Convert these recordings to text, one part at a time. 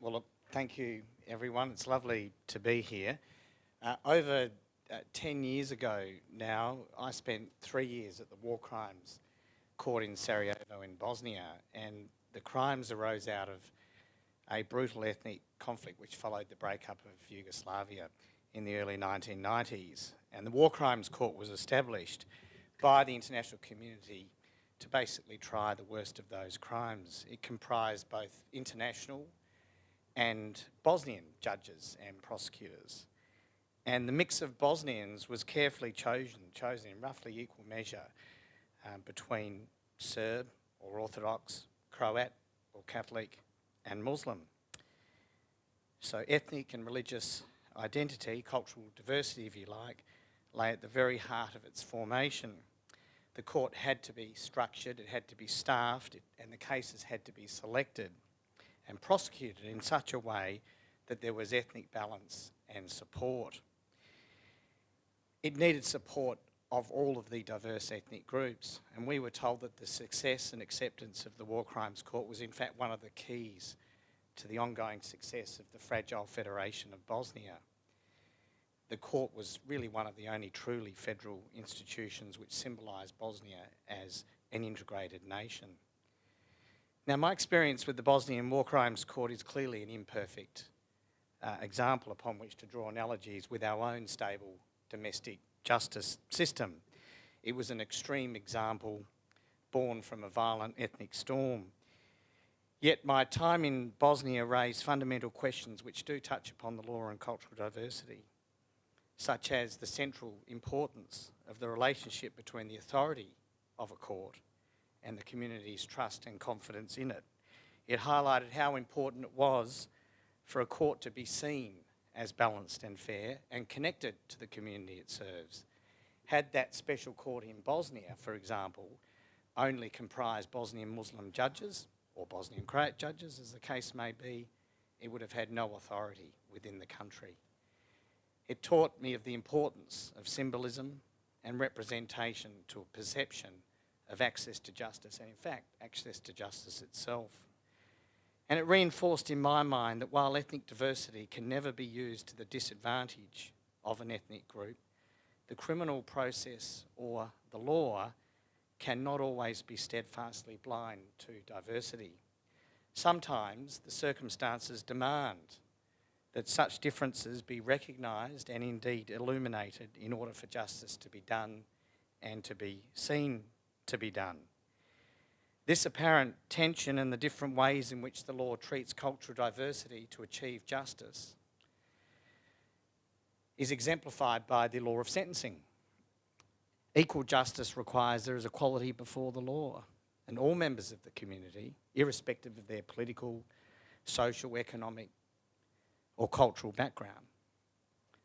Well, look, thank you, everyone. It's lovely to be here. Over 10 years ago now, I spent 3 years at the War Crimes Court in Sarajevo in Bosnia, and the crimes arose out of a brutal ethnic conflict which followed the breakup of Yugoslavia in the early 1990s. And the War Crimes Court was established by the international community to basically try the worst of those crimes. It comprised both international and Bosnian judges and prosecutors. And the mix of Bosnians was carefully chosen in roughly equal measure between Serb or Orthodox, Croat or Catholic and Muslim. So ethnic and religious identity, cultural diversity if you like, lay at the very heart of its formation. The court had to be structured, it had to be staffed, and the cases had to be selected and prosecuted in such a way that there was ethnic balance and support. It needed support of all of the diverse ethnic groups, and we were told that the success and acceptance of the War Crimes Court was in fact one of the keys to the ongoing success of the fragile Federation of Bosnia. The court was really one of the only truly federal institutions which symbolised Bosnia as an integrated nation. Now, my experience with the Bosnian War Crimes Court is clearly an imperfect example upon which to draw analogies with our own stable domestic justice system. It was an extreme example born from a violent ethnic storm. Yet my time in Bosnia raised fundamental questions which do touch upon the law and cultural diversity, such as the central importance of the relationship between the authority of a court and the community's trust and confidence in it. It highlighted how important it was for a court to be seen as balanced and fair and connected to the community it serves. Had that special court in Bosnia, for example, only comprised Bosnian Muslim judges, or Bosnian Croat judges as the case may be, it would have had no authority within the country. It taught me of the importance of symbolism and representation to a perception of access to justice, and in fact, access to justice itself. And it reinforced in my mind that while ethnic diversity can never be used to the disadvantage of an ethnic group, the criminal process or the law cannot always be steadfastly blind to diversity. Sometimes the circumstances demand that such differences be recognised and indeed illuminated in order for justice to be done and to be seen to be done. This apparent tension and the different ways in which the law treats cultural diversity to achieve justice is exemplified by the law of sentencing. Equal justice requires there is equality before the law, and all members of the community, irrespective of their political, social, economic or cultural background,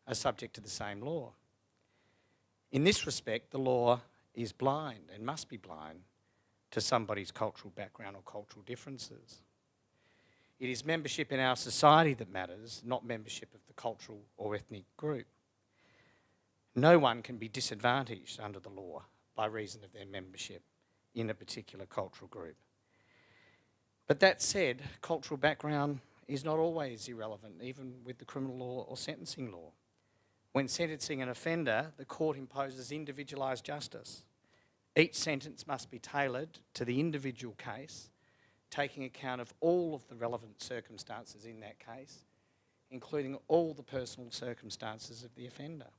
are subject to the same law. In this respect, the law is blind and must be blind to somebody's cultural background or cultural differences. It is membership in our society that matters, not membership of the cultural or ethnic group. No one can be disadvantaged under the law by reason of their membership in a particular cultural group. But that said, cultural background is not always irrelevant, even with the criminal law or sentencing law. When sentencing an offender, the court imposes individualised justice. Each sentence must be tailored to the individual case, taking account of all of the relevant circumstances in that case, including all the personal circumstances of the offender.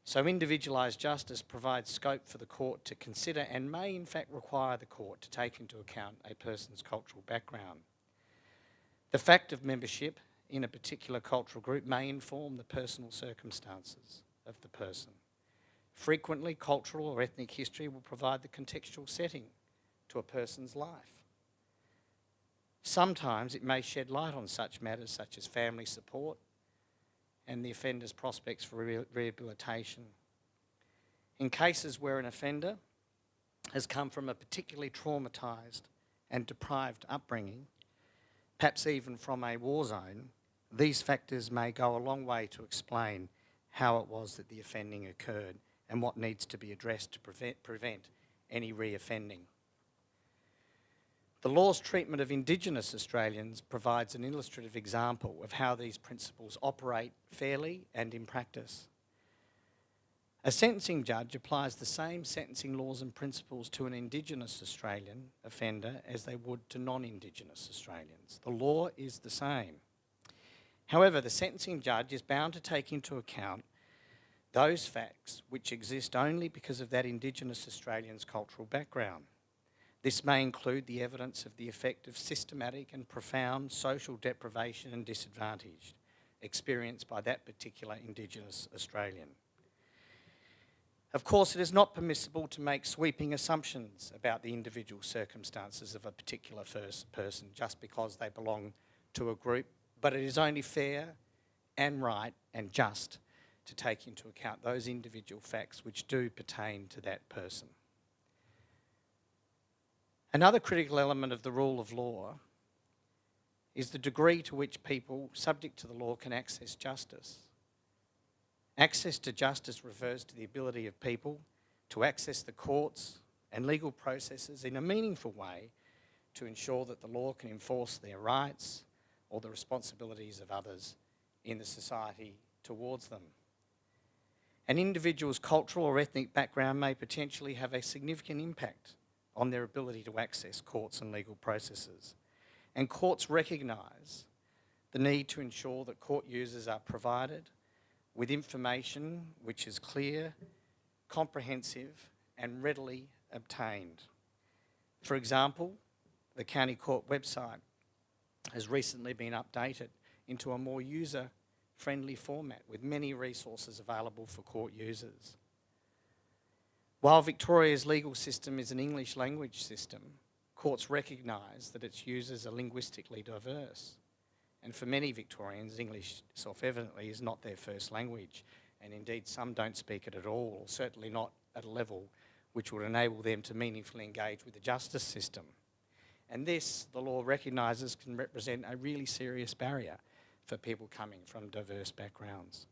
So individualised justice provides scope for the court to consider and may in fact require the court to take into account a person's cultural background. The fact of membership in a particular cultural group may inform the personal circumstances of the person. Frequently, cultural or ethnic history will provide the contextual setting to a person's life. Sometimes it may shed light on such matters such as family support and the offender's prospects for rehabilitation. In cases where an offender has come from a particularly traumatised and deprived upbringing, perhaps even from a war zone, these factors may go a long way to explain how it was that the offending occurred and what needs to be addressed to prevent any reoffending. The law's treatment of Indigenous Australians provides an illustrative example of how these principles operate fairly and in practice. A sentencing judge applies the same sentencing laws and principles to an Indigenous Australian offender as they would to non-Indigenous Australians. The law is the same. However, the sentencing judge is bound to take into account those facts which exist only because of that Indigenous Australian's cultural background. This may include the evidence of the effect of systematic and profound social deprivation and disadvantage experienced by that particular Indigenous Australian. Of course, it is not permissible to make sweeping assumptions about the individual circumstances of a particular person just because they belong to a group, but it is only fair and right and just to take into account those individual facts which do pertain to that person. Another critical element of the rule of law is the degree to which people subject to the law can access justice. Access to justice refers to the ability of people to access the courts and legal processes in a meaningful way to ensure that the law can enforce their rights or the responsibilities of others in the society towards them. An individual's cultural or ethnic background may potentially have a significant impact on their ability to access courts and legal processes. And courts recognise the need to ensure that court users are provided with information which is clear, comprehensive and readily obtained. For example, the County Court website has recently been updated into a more user-friendly format with many resources available for court users. While Victoria's legal system is an English language system, courts recognise that its users are linguistically diverse. And for many Victorians, English self-evidently is not their first language, and indeed some don't speak it at all, or certainly not at a level which would enable them to meaningfully engage with the justice system. And this, the law recognises, can represent a really serious barrier for people coming from diverse backgrounds,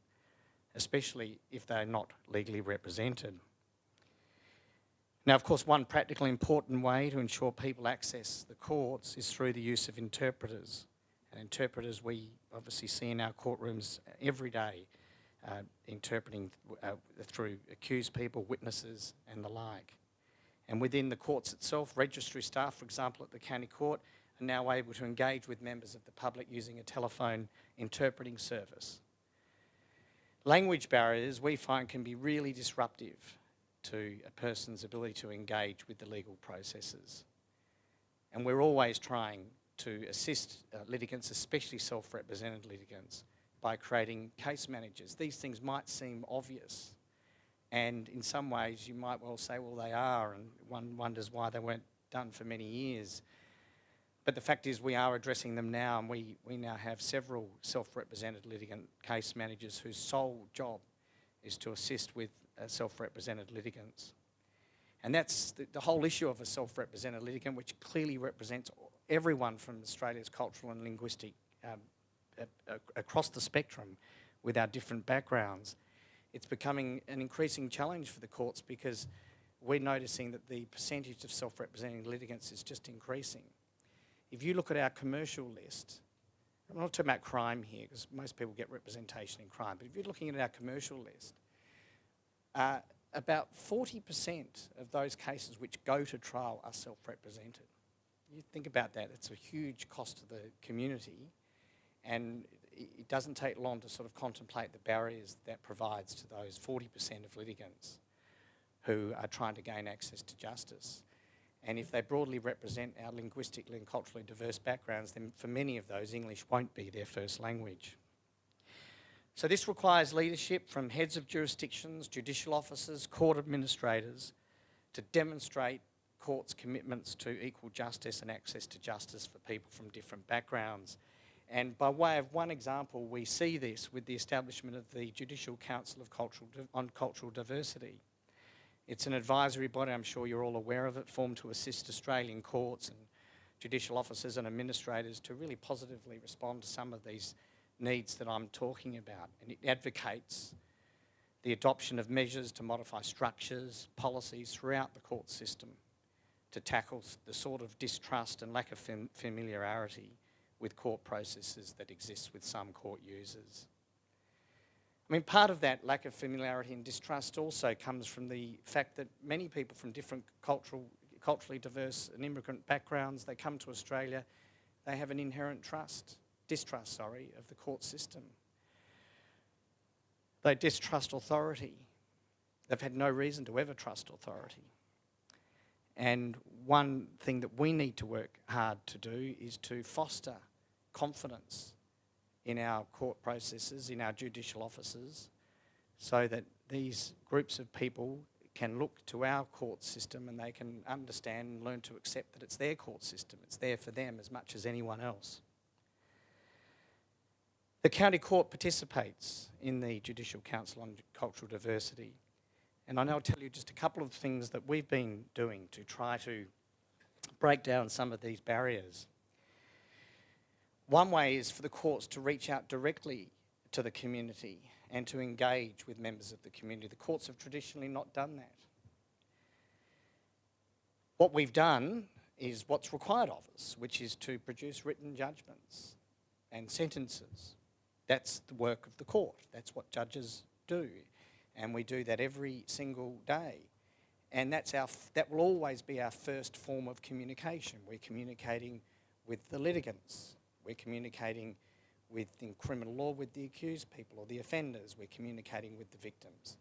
especially if they're not legally represented. Now, of course, one practical important way to ensure people access the courts is through the use of interpreters. And interpreters we obviously see in our courtrooms every day, interpreting through accused people, witnesses and the like. And within the courts itself, registry staff, for example, at the County Court, are now able to engage with members of the public using a telephone interpreting service. Language barriers we find can be really disruptive to a person's ability to engage with the legal processes. And we're always trying to assist litigants, especially self-represented litigants, by creating case managers. These things might seem obvious, and in some ways you might well say, well, they are, and one wonders why they weren't done for many years. But the fact is we are addressing them now, and we now have several self-represented litigant case managers whose sole job is to assist with self-represented litigants. And that's the whole issue of a self-represented litigant, which clearly represents everyone from Australia's cultural and linguistic, across the spectrum with our different backgrounds. It's becoming an increasing challenge for the courts because we're noticing that the percentage of self-representing litigants is just increasing. If you look at our commercial list, I'm not talking about crime here because most people get representation in crime, but if you're looking at our commercial list, about 40% of those cases which go to trial are self-represented. You think about that, it's a huge cost to the community, and it doesn't take long to sort of contemplate the barriers that provides to those 40% of litigants who are trying to gain access to justice. And if they broadly represent our linguistically and culturally diverse backgrounds, then for many of those, English won't be their first language. So this requires leadership from heads of jurisdictions, judicial officers, court administrators to demonstrate courts' commitments to equal justice and access to justice for people from different backgrounds. And by way of one example, we see this with the establishment of the Judicial Council on Cultural Diversity. It's an advisory body, I'm sure you're all aware of it, formed to assist Australian courts and judicial officers and administrators to really positively respond to some of these needs that I'm talking about. And it advocates the adoption of measures to modify structures, policies throughout the court system to tackle the sort of distrust and lack of familiarity with court processes that exists with some court users. I mean, part of that lack of familiarity and distrust also comes from the fact that many people from different culturally diverse and immigrant backgrounds, they come to Australia, they have an inherent distrust of the court system. They distrust authority. They've had no reason to ever trust authority. And one thing that we need to work hard to do is to foster confidence in our court processes, in our judicial officers, so that these groups of people can look to our court system and they can understand and learn to accept that it's their court system. It's there for them as much as anyone else. The County Court participates in the Judicial Council on Cultural Diversity, and I know I'll tell you just a couple of things that we've been doing to try to break down some of these barriers. One way is for the courts to reach out directly to the community and to engage with members of the community. The courts have traditionally not done that. What we've done is what's required of us, which is to produce written judgments and sentences. That's the work of the court. That's what judges do. And we do that every single day. And that will always be our first form of communication. We're communicating with the litigants. We're communicating in criminal law with the accused people or the offenders. We're communicating with the victims.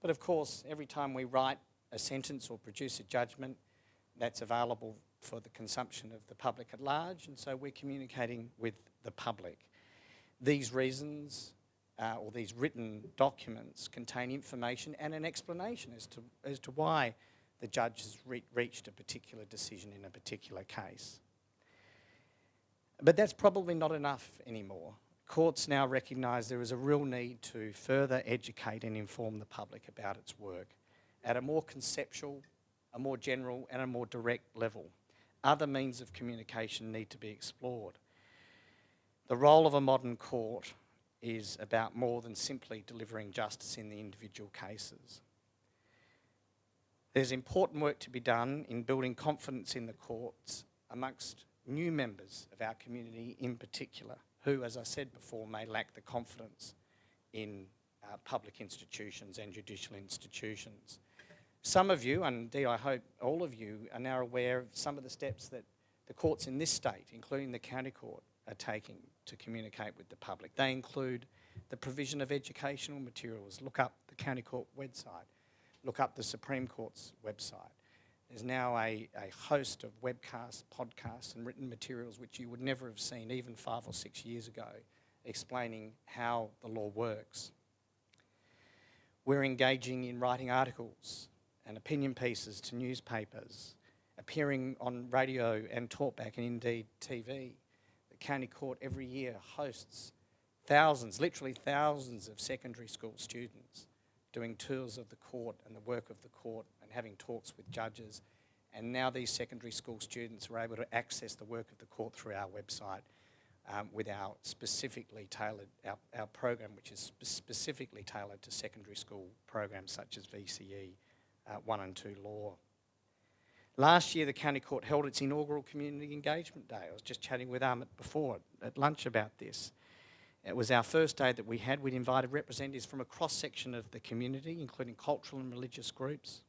But of course, every time we write a sentence or produce a judgment, that's available for the consumption of the public at large, and so we're communicating with the public. These reasons or these written documents contain information and an explanation as to why the judge has reached a particular decision in a particular case. But that's probably not enough anymore. Courts now recognise there is a real need to further educate and inform the public about its work at a more conceptual, a more general and a more direct level. Other means of communication need to be explored. The role of a modern court is about more than simply delivering justice in the individual cases. There's important work to be done in building confidence in the courts amongst new members of our community in particular, who, as I said before, may lack the confidence in public institutions and judicial institutions. Some of you, and indeed I hope all of you, are now aware of some of the steps that the courts in this state, including the County Court, are taking to communicate with the public. They include the provision of educational materials. Look up the County Court website. Look up the Supreme Court's website. There's now a host of webcasts, podcasts and written materials which you would never have seen even 5 or 6 years ago, explaining how the law works. We're engaging in writing articles and opinion pieces to newspapers, appearing on radio and talkback and indeed TV. The County Court every year hosts thousands, literally thousands of secondary school students doing tours of the court and the work of the court and having talks with judges. And now these secondary school students are able to access the work of the court through our website with our specifically tailored, our program which is specifically tailored to secondary school programs such as VCE 1 and 2 law. Last year the County Court held its inaugural Community Engagement Day. I was just chatting with Amit before at lunch about this. It was our first day that we had. We'd invited representatives from a cross-section of the community, including cultural and religious groups.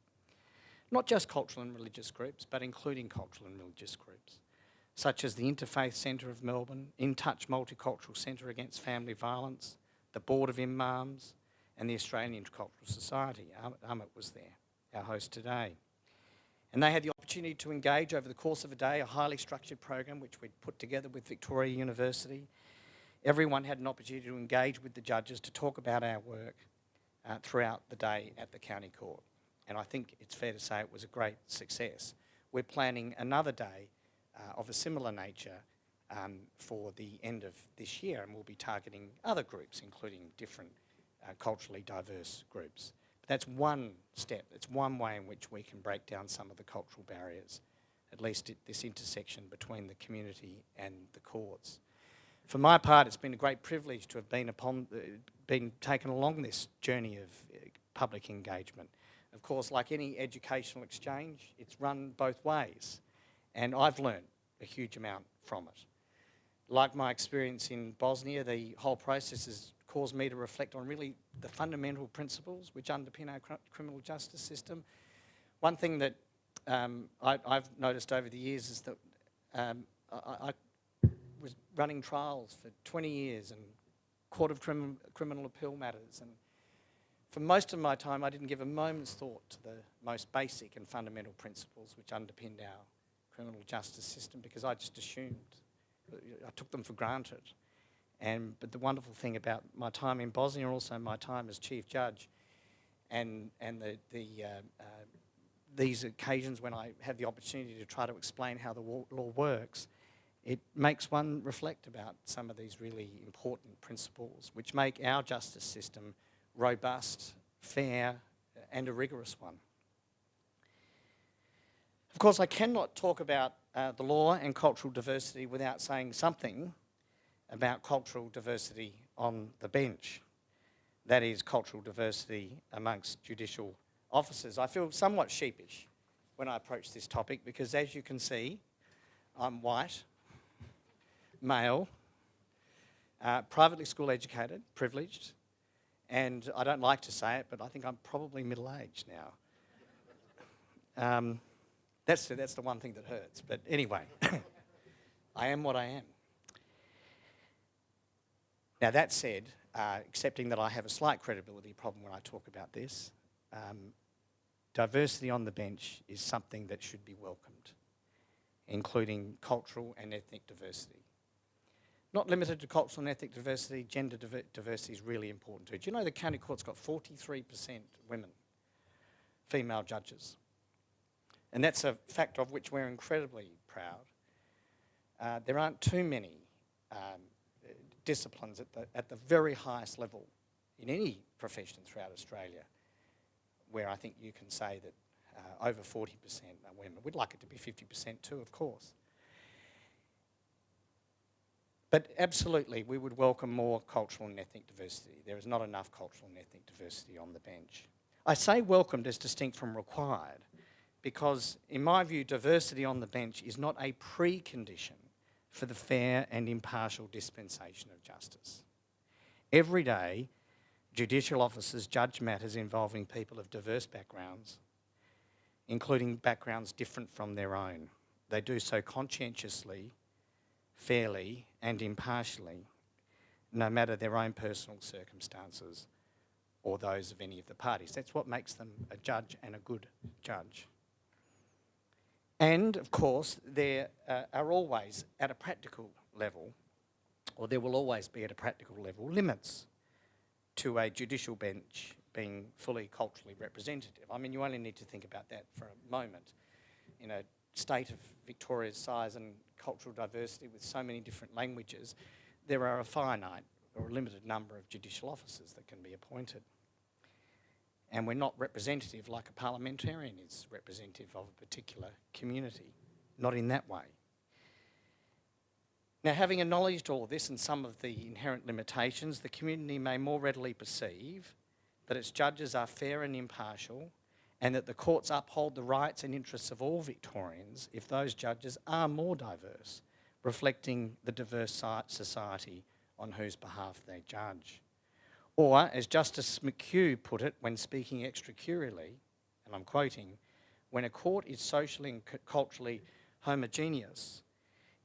Not just cultural and religious groups, but including cultural and religious groups, such as the Interfaith Centre of Melbourne, In Touch Multicultural Centre Against Family Violence, the Board of Imams, and the Australian Intercultural Society. Amit was there, our host today. And they had the opportunity to engage over the course of a day, a highly structured program which we'd put together with Victoria University. Everyone had an opportunity to engage with the judges to talk about our work throughout the day at the County Court. And I think it's fair to say it was a great success. We're planning another day of a similar nature for the end of this year, and we'll be targeting other groups, including different culturally diverse groups. But that's one step, it's one way in which we can break down some of the cultural barriers, at least at this intersection between the community and the courts. For my part, it's been a great privilege to have been taken along this journey of public engagement. Of course, like any educational exchange, it's run both ways. And I've learned a huge amount from it. Like my experience in Bosnia, the whole process has caused me to reflect on really the fundamental principles which underpin our criminal justice system. One thing that I've noticed over the years is that I was running trials for 20 years and Court of Criminal Appeal matters, and for most of my time I didn't give a moment's thought to the most basic and fundamental principles which underpinned our criminal justice system, because I just assumed, I took them for granted. But the wonderful thing about my time in Bosnia, also my time as Chief Judge, and these occasions when I have the opportunity to try to explain how the law works, it makes one reflect about some of these really important principles which make our justice system robust, fair, and a rigorous one. Of course, I cannot talk about the law and cultural diversity without saying something about cultural diversity on the bench. That is, cultural diversity amongst judicial officers. I feel somewhat sheepish when I approach this topic because, as you can see, I'm white, male, privately school educated, privileged, and I don't like to say it, but I think I'm probably middle-aged now. That's the one thing that hurts. But anyway, I am what I am. Now, that said, accepting that I have a slight credibility problem when I talk about this, diversity on the bench is something that should be welcomed, including cultural and ethnic diversity. Not limited to cultural and ethnic diversity, gender diversity is really important too. Do you know the county court's got 43% women, female judges? And that's a fact of which we're incredibly proud. There aren't too many disciplines at the very highest level in any profession throughout Australia where I think you can say that over 40% are women. We'd like it to be 50% too, of course. But absolutely, we would welcome more cultural and ethnic diversity. There is not enough cultural and ethnic diversity on the bench. I say welcomed as distinct from required because, in my view, diversity on the bench is not a precondition for the fair and impartial dispensation of justice. Every day, judicial officers judge matters involving people of diverse backgrounds, including backgrounds different from their own. They do so conscientiously, fairly, and impartially, no matter their own personal circumstances or those of any of the parties. That's what makes them a judge and a good judge. And, of course, there are always, at a practical level, or there will always be at a practical level, limits to a judicial bench being fully culturally representative. I mean, you only need to think about that for a moment. In a state of Victoria's size and cultural diversity with so many different languages, there are a finite or a limited number of judicial officers that can be appointed. And we're not representative like a parliamentarian is representative of a particular community, not in that way. Now, having acknowledged all of this and some of the inherent limitations, the community may more readily perceive that its judges are fair and impartial and that the courts uphold the rights and interests of all Victorians if those judges are more diverse, reflecting the diverse society on whose behalf they judge. Or, as Justice McHugh put it when speaking extracurricularly, and I'm quoting, when a court is socially and culturally homogeneous,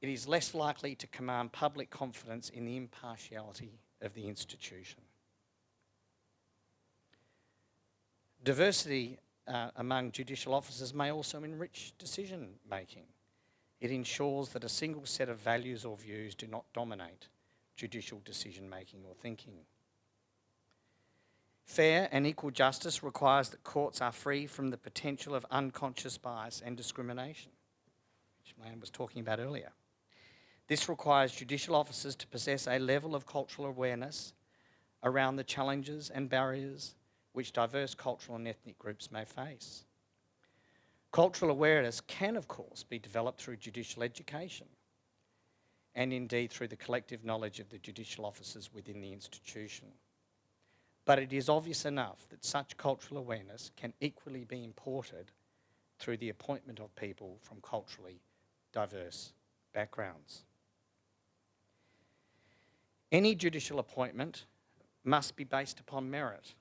it is less likely to command public confidence in the impartiality of the institution. Diversity among judicial officers may also enrich decision making. It ensures that a single set of values or views do not dominate judicial decision making or thinking. Fair and equal justice requires that courts are free from the potential of unconscious bias and discrimination, which Lan was talking about earlier. This requires judicial officers to possess a level of cultural awareness around the challenges and barriers which diverse cultural and ethnic groups may face. Cultural awareness can, of course, be developed through judicial education and indeed through the collective knowledge of the judicial officers within the institution. But it is obvious enough that such cultural awareness can equally be imported through the appointment of people from culturally diverse backgrounds. Any judicial appointment must be based upon merit,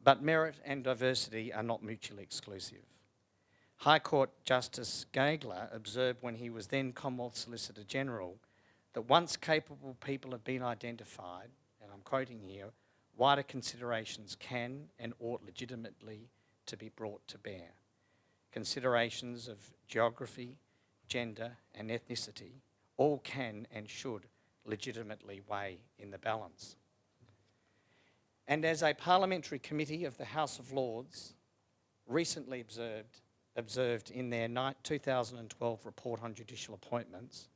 but merit and diversity are not mutually exclusive. High Court Justice Gageler observed when he was then Commonwealth Solicitor General that once capable people have been identified, and I'm quoting here, wider considerations can and ought legitimately to be brought to bear. Considerations of geography, gender and ethnicity all can and should legitimately weigh in the balance. And as a parliamentary committee of the House of Lords recently observed in their 2012 report on judicial appointments,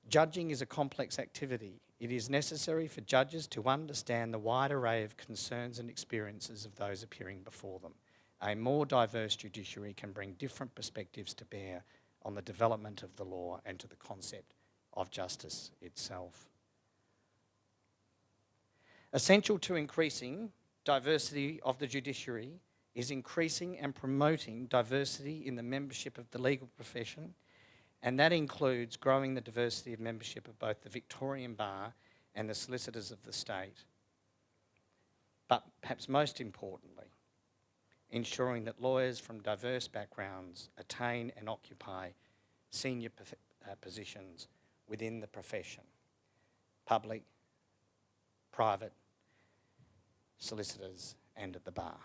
judging is a complex activity. It is necessary for judges to understand the wide array of concerns and experiences of those appearing before them. A more diverse judiciary can bring different perspectives to bear on the development of the law and to the concept of justice itself. Essential to increasing diversity of the judiciary is increasing and promoting diversity in the membership of the legal profession, and that includes growing the diversity of membership of both the Victorian Bar and the solicitors of the state. But perhaps most importantly, ensuring that lawyers from diverse backgrounds attain and occupy senior positions within the profession, public, private, solicitors and at the bar.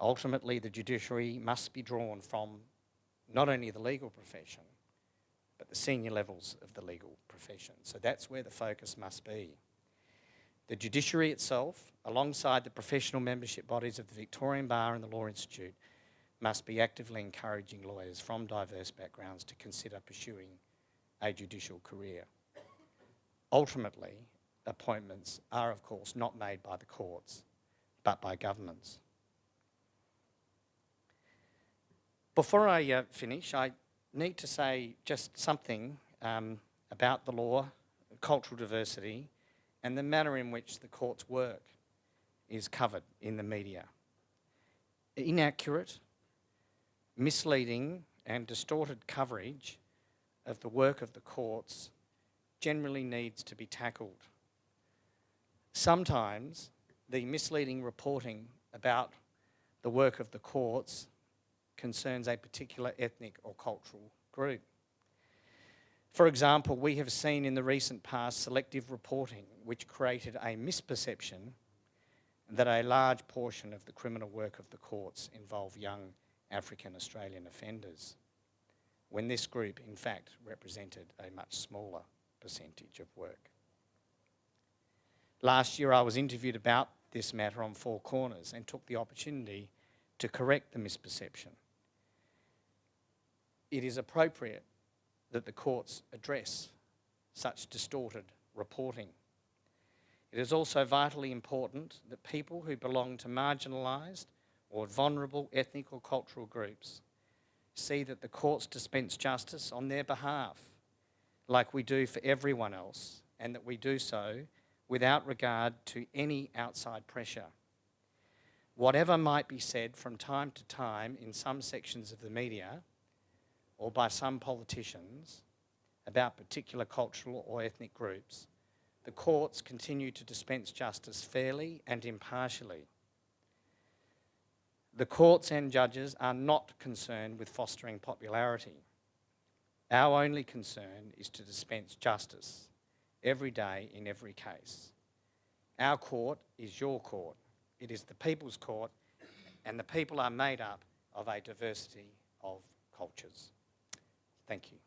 Ultimately, the judiciary must be drawn from not only the legal profession, but the senior levels of the legal profession. So that's where the focus must be. The judiciary itself, alongside the professional membership bodies of the Victorian Bar and the Law Institute, must be actively encouraging lawyers from diverse backgrounds to consider pursuing a judicial career. Ultimately, appointments are, of course, not made by the courts, but by governments. Before I finish, I need to say just something about the law, cultural diversity, and the manner in which the court's work is covered in the media. Inaccurate, misleading, and distorted coverage of the work of the courts generally needs to be tackled. Sometimes the misleading reporting about the work of the courts concerns a particular ethnic or cultural group. For example, we have seen in the recent past selective reporting which created a misperception that a large portion of the criminal work of the courts involve young African Australian offenders, when this group in fact represented a much smaller percentage of work. Last year I was interviewed about this matter on Four Corners and took the opportunity to correct the misperception. It is appropriate that the courts address such distorted reporting. It is also vitally important that people who belong to marginalised or vulnerable ethnic or cultural groups see that the courts dispense justice on their behalf, like we do for everyone else, and that we do so without regard to any outside pressure. Whatever might be said from time to time in some sections of the media or by some politicians about particular cultural or ethnic groups, the courts continue to dispense justice fairly and impartially. The courts and judges are not concerned with fostering popularity. Our only concern is to dispense justice every day in every case. Our court is your court. It is the people's court, and the people are made up of a diversity of cultures. Thank you.